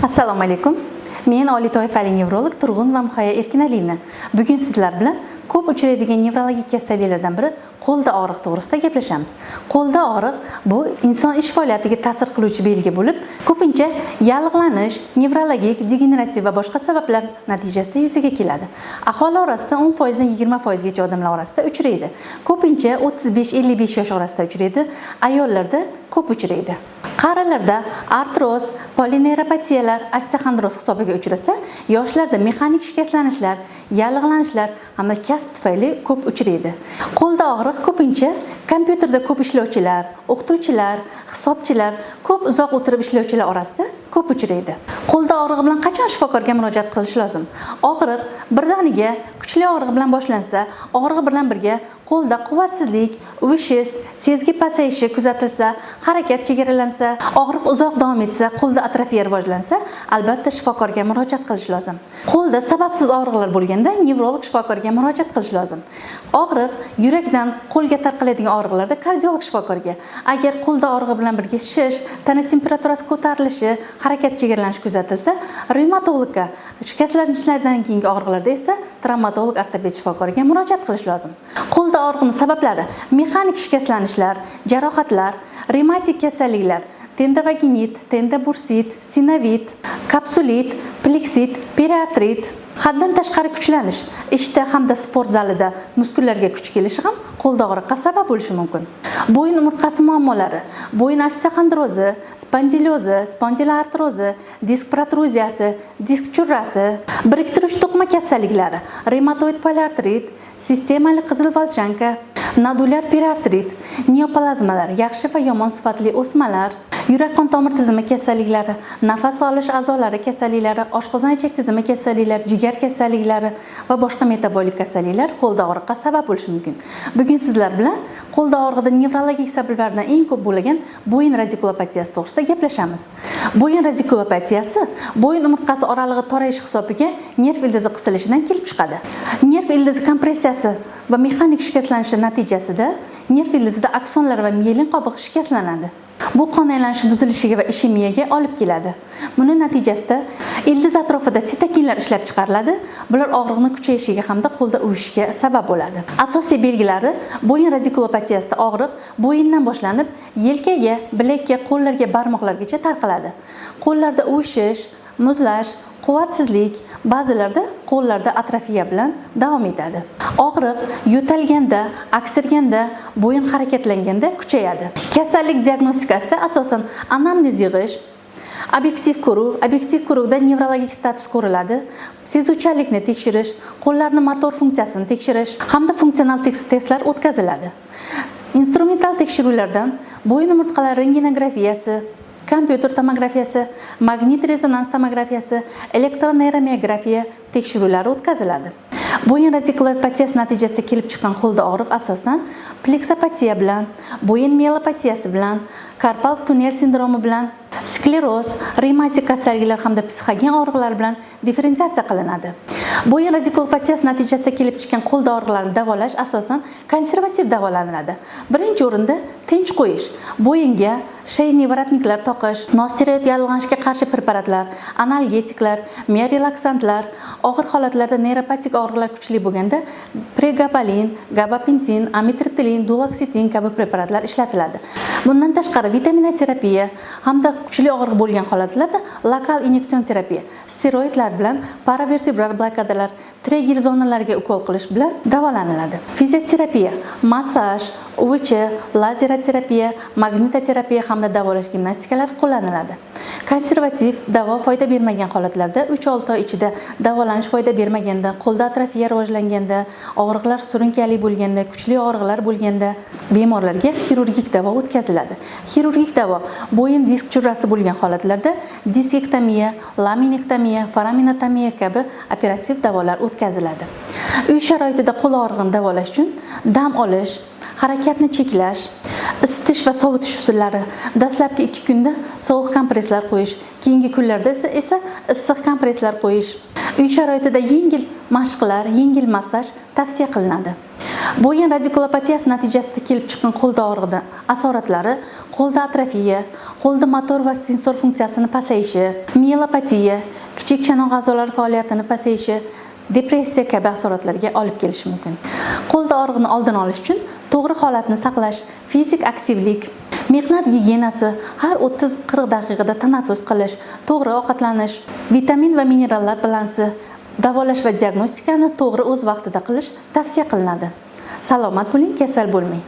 Assalomu alaykum. Men oliy toifali nevrolog Turg'un va Muhayya Erkinalina. Bugun sizlar bilan ko'p uchraydigan nevrologik kasalliklardan biri qo'lda og'riq to'g'risida gaplashamiz. Qo'lda og'riq bu inson ish faoliyatiga ta'sir qiluvchi belgi bo'lib, ko'pincha yallig'lanish, nevrologik, degenerativ va boshqa sabablar natijasida yuzaga keladi. Aholi orasida 10% dan 20% gacha odamlar orasida uchraydi. Ko'pincha 35-55 yosh orasida uchraydi, ayollarda ko'p uchraydi. Qarilarda artroz, polineyropatiyalar, osteoxondroz hisobiga uchrasa, yoshlarda mexanik shikastlanishlar, yallig'lanishlar hamda kasb tufayli ko'p uchraydi. Qo'lda og'riq ko'pincha kompyuterda ko'p ishlovchilar, o'qituvchilar, hisobchilar, ko'p uzoq o'tirib ishlovchilar orasida ko'p uchraydi. Qo'lda og'rig'i bilan qachon shifokorga murojaat qilish lozim? Og'riq birdaniga kuchli og'riq bilan boshlansa, og'riq bilan birga qo'lda quvvatsizlik, uvishish, sezgi pasayishi kuzatilsa, harakat chegaralansa, og'riq uzoq davom etsa, qo'lda atrofiya rivojlansa, albatta shifokorga murojaat qilish lozim. Qo'lda sababsiz og'riqlar bo'lganda nevrolog shifokorga murojaat qilish lozim. Og'riq yurakdan qo'lga tarqaladigan og'riqlarda kardiolog shifokorga. Agar qo'lda og'rig'i bilan birga shish, tana temperaturasi ko'tarilishi, harakat chegaralanishi kuzatilsa, revmatologga, shikastlanishlardan keyingi og'riqlarda esa travmatolog ortoped shifokoriga murojaat qilish lozim. Qo'lda og'riqning sabablari: mexanik shikastlanishlar, jarohatlar, revmatik kasalliklar, tendovaginit, tendobursit, sinovit, kapsulit, pleksit, periartrit, haddan tashqari kuchlanish, ishda hamda sport zalida muskullarga kuch kelishi ham qo'lda og'riqqa sabab bo'lishi mumkin. Bo'yin umurtqasi muammolari, bo'yin osteoxondrozi, spondilyozi, spondiloartrozi, disk protruziyasi, disk churrasi, biriktiruvchi to'qima kasalliklari, revmatoid poliartrit, sistemali qizil volchanka, nodulyar periartrit, neoplazmalar, yaxshi va yomon sifatli o'smalar, yurak-qon tomir tizimi kasalliklari, nafas olish a'zolari kasalliklari, oshqozon ichak tizimi kasalliklari, jigar kasalliklari va boshqa metabolik kasalliklar qo'lda og'riqqa sabab bo'lishi mumkin. Bugun sizlar bilan qo'lda og'riqda nevrologik sabablardan eng ko'p bo'lgan bo'yin radikulopatiyasi to'g'risida gaplashamiz. Bo'yin radikulopatiyasi bo'yin umurtqasi oralig'i torayish hisobiga nerv ildizi qisilishidan kelib chiqadi. Nerv ildizi kompressiyasi va mexanik shikastlanishi natijasida nerv ildizida aksonlar va miyelin qobig'i shikastlanadi. Bu qon aylanishi buzilishiga va ishemiyaga olib keladi. Buning natijasida ildiz atrofida sitokinlar ishlab chiqariladi. Bular og'riqning kuchayishiga hamda qo'lda uvishga sabab bo'ladi. Asosiy belgilari: bo'yin radikulopatiyasida og'riq bo'yindan boshlanib, yelkaga, bilakka, qo'llarga, barmoqlargacha tarqaladi. Qo'llarda uvishish, muzlash, quvvatsizlik, ba'zilarda qo'llarda atrofiya bilan davom etadi. Og'riq yo'talganda, aksirganda, bo'yin harakatlanganda kuchayadi. Kasallik diagnostikasida asosan anamnez yig'ish, obyektiv ko'ruvda nevrologik status ko'riladi, sezuvchanlikni tekshirish, qo'llarning motor funksiyasini tekshirish hamda funksional testlar o'tkaziladi. Instrumental tekshiruvlardan bo'yin umurtqalari rentgenografiyasi, kompyuter tomografiyasi, magnit rezonans tomografiyasi, elektroneyromiyografiya tekshiruvlari o'tkaziladi. Bo'yin radikulopatiyasi natijasida kelib chiqqan qo'lda og'riq asosan pleksopatiya bilan, bo'yin miyelopatiyasi bilan, karpal tunnel sindromi bilan, skleroz, revmatik kasalliklar hamda psixogen og'riqlar bilan differensiatsiya qilinadi. Bo'yin radikulopatiyasi natijasida kelib chiqqan qo'lda og'riqlarni davolash asosan konservativ davolanadi. Birinchi o'rinda tinch qo'yish, bo'yinga shayniy vatniklar toqish, nosteroid yallig'lanishga qarshi preparatlar, analgetiklar, miorelaksantlar, og'ir holatlarda neyropatik og'riqlar kuchli bo'lganda pregabalin, gabapentin, amitriptilin, duloksitin kabi preparatlar ishlatiladi. Bundan tashqari vitaminoterapiya hamda kuchli og'riq bo'lgan holatlarda lokal inyektsion terapiya, steroidlar bilan paravertebral blokadalar, trigger zonalarga ukol qilish bilan davolaniladi. Fizioterapiya, massaj, UVC, lazeraterapiya, magnitoterapiya hamda davolash gimnastikalar qo'llaniladi. Konservativ davo foyda bermagan holatlarda 3-6 oy ichida davolanish foyda bermaganda, qo'lda atrofiya rivojlanganda, og'riqlar surunkali bo'lganda, kuchli og'riqlar bo'lganda bemorlarga xirurgik davo o'tkaziladi. Xirurgik davo bo'yin disk churrasi bo'lgan holatlarda diskektomiya, laminektomiya, foraminektomiya kabi operativ davolar o'tkaziladi. Uy sharoitida qo'l og'rig'ini davolash uchun dam olish, harakatni cheklash, isitish va sovutish usullari: dastlabki 2 kunda sovuq kompresslar qo'yish, keyingi kunlarda esa issiq kompresslar qo'yish. Uy sharoitida yengil mashqlar, yengil massaj tavsiya qilinadi. Bo'yin radikulopatiyasi natijasida kelib chiqqan qo'lda og'rig'idan asoratlari qo'lda atrofiya, qo'lda motor va sensor funksiyasini pasayishi, miyelopatiya, kichik chanoq a'zolari faoliyatini pasayishi, depressiya kabi asoratlarga olib kelishi mumkin. Qo'lda og'rig'ini oldini olish uchun to'g'ri holatni saqlash, fizik aktivlik, mehnat gigiyenasi, har 30-40 daqiqada tanaffus qilish, to'g'ri ovqatlanish, vitamin va minerallar balansi, davolash va diagnostikani to'g'ri o'z vaqtida qilish tavsiya qilinadi. Salomat bo'ling, kasal bo'lmang.